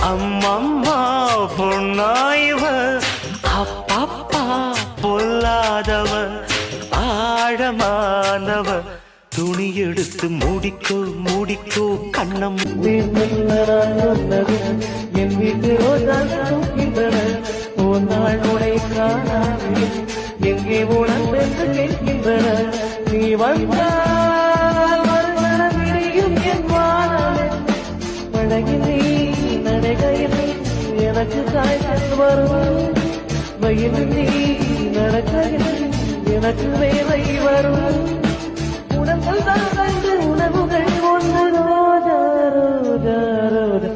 அம்மம்மா பொன்னாய்வ அப்பப்பா பொல்லாதவ ஆழமானவ துணி எடுத்து மூடிக்கோ மூடிக்கோ கண்ணம் என் வீட்டு நாள் உடை காணாது எங்கே உணர்ந்து கேட்கின்றன நீ வந்தால் முடியும் என் வாழகில் நீ நடைகையில் எனக்கு காய்ச்சல் வரும் வயது நீ நடக்கையில் எனக்கு வேலை வரும் உணவுகள் ஒன்று ரோஜா ரோஜா ரோஜா